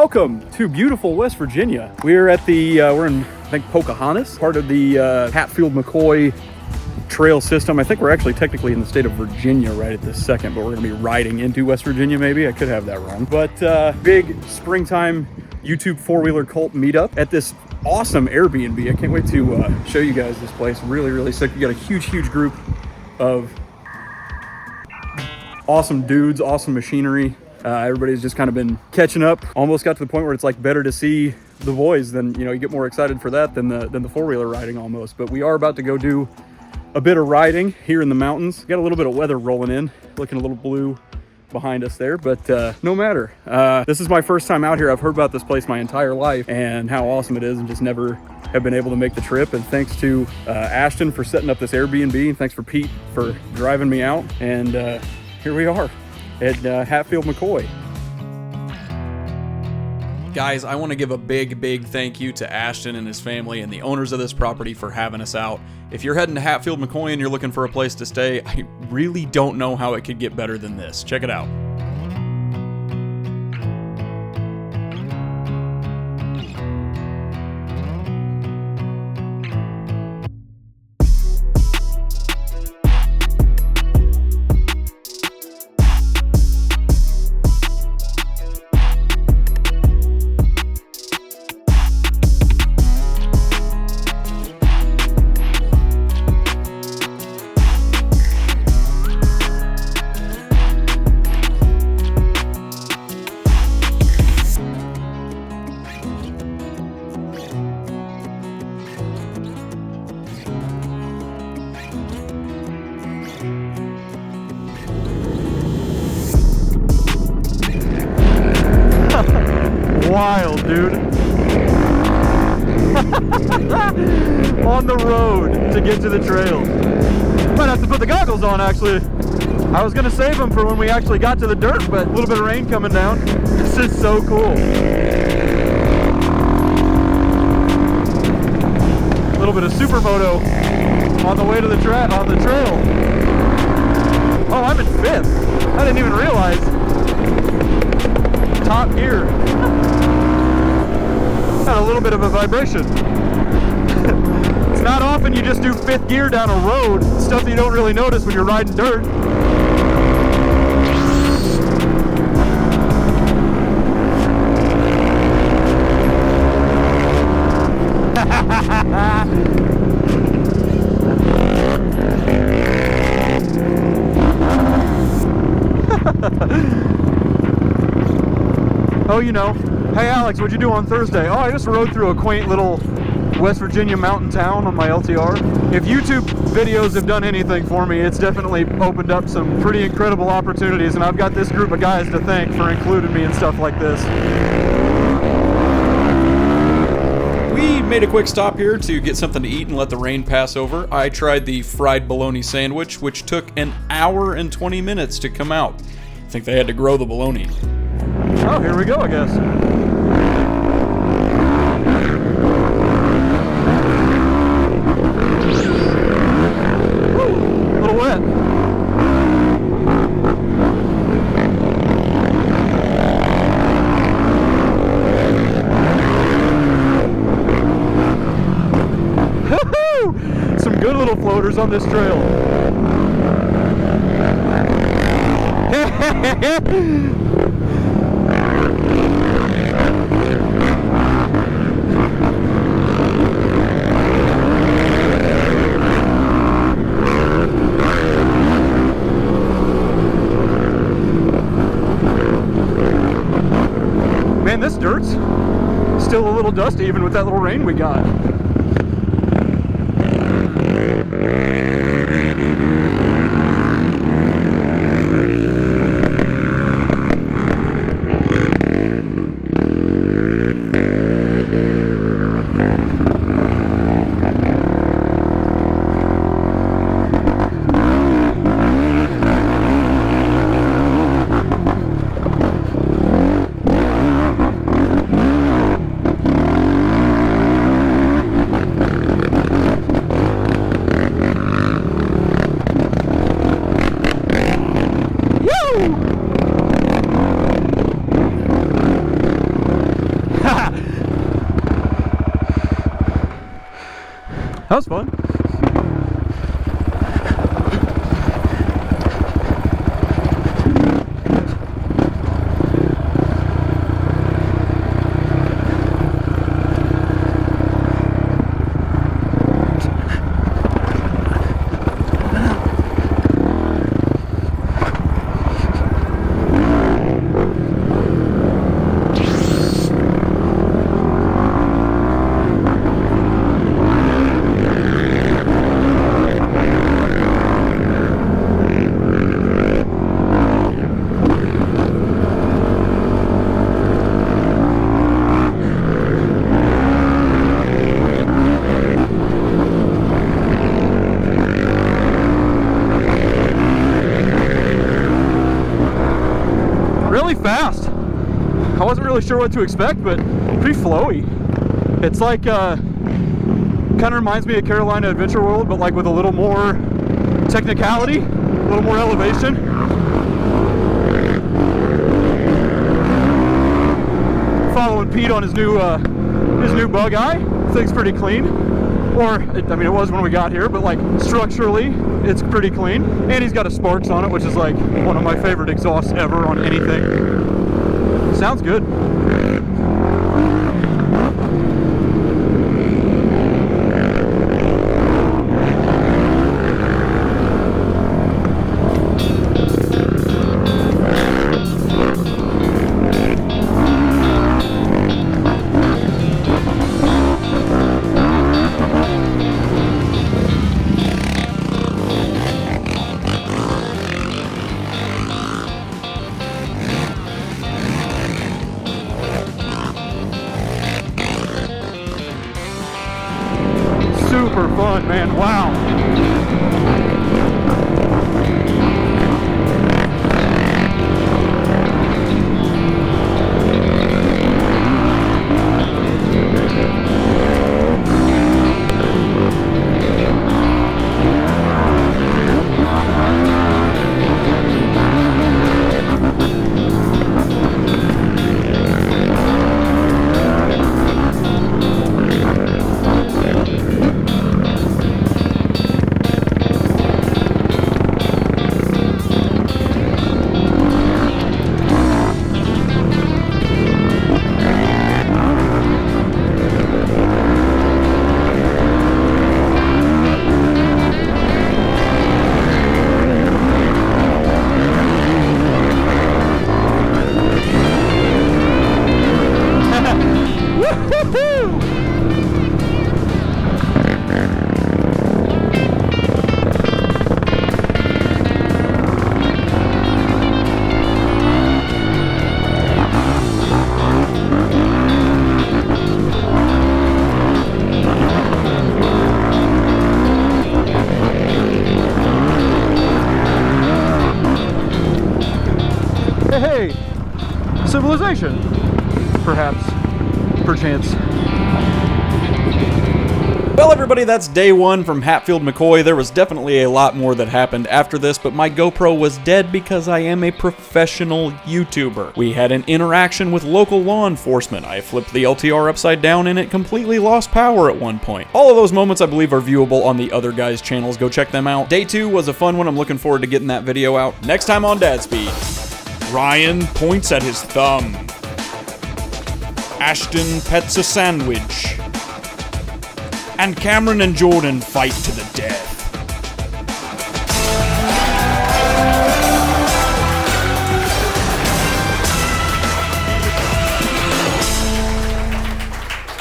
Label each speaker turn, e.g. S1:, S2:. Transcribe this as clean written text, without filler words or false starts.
S1: Welcome to beautiful West Virginia. We're at the, we're in, I think, Pocahontas, part of the Hatfield-McCoy trail system. I think we're actually technically in the state of Virginia right at this second, but we're gonna be riding into West Virginia maybe. I could have that wrong. But big springtime YouTube four-wheeler cult meetup at this awesome Airbnb. I can't wait to show you guys this place. Really, really sick. We got a huge group of awesome dudes, awesome machinery. Everybody's just kind of been catching up. Almost got to the point where it's like better to see the boys than, you know, you get more excited for that than the four-wheeler riding almost. But we are about to go do a bit of riding here in the mountains. Got a little bit of weather rolling in, looking a little blue behind us there, but no matter. This is my first time out here. I've heard about this place my entire life and how awesome it is, and just never have been able to make the trip. And thanks to Ashton for setting up this Airbnb, and thanks for Pete for driving me out. And here we are at Hatfield-McCoy.
S2: Guys, I want to give a big thank you to Ashton and his family and the owners of this property for having us out. If you're heading to Hatfield-McCoy and you're looking for a place to stay, I really don't know how it could get better than this. Check it out.
S1: Wild, dude. On the road to get to the trails. Might have to put the goggles on, actually. I was gonna save them for when we actually got to the dirt, but a little bit of rain coming down. This is so cool. A little bit of supermoto on the way to the trail. Oh, I'm in fifth. I didn't even realize. Top gear. Had a little bit of a vibration. It's not often you just do fifth gear down a road, stuff that you don't really notice when you're riding dirt. Oh, you know, hey Alex, what'd you do on Thursday? Oh, I just rode through a quaint little West Virginia mountain town on my LTR. If YouTube videos have done anything for me, it's definitely opened up some pretty incredible opportunities, and I've got this group of guys to thank for including me in stuff like this.
S2: We made a quick stop here to get something to eat and let the rain pass over. I tried the fried bologna sandwich, which took an hour and 20 minutes to come out. I think they had to grow the bologna.
S1: Oh, here we go, I guess. Woo, a little wet. Some good little floaters on this trail. Man, this dirt's still a little dusty even with that little rain we got. That was fun. Really fast. I wasn't really sure what to expect, but pretty flowy. It's like kind of reminds me of Carolina Adventure World, but like with a little more technicality, a little more elevation. Following Pete on his new bug eye. Thing's pretty clean. Or, I mean, it was when we got here, but like structurally, it's pretty clean. And he's got a Sparks on it, which is like one of my favorite exhausts ever on anything. Sounds good. Super fun, man. Wow. Hey, civilization, perhaps, perchance.
S2: Well, everybody, that's day one from Hatfield-McCoy. There was definitely a lot more that happened after this, but my GoPro was dead because I am a professional YouTuber. We had an interaction with local law enforcement. I flipped the LTR upside down and it completely lost power at one point. All of those moments, I believe, are viewable on the other guys' channels. Go check them out. Day two was a fun one. I'm looking forward to getting that video out. Next time on Dadspeed, Ryan points at his thumb. Ashton pets a sandwich. And Cameron and Jordan fight to the death.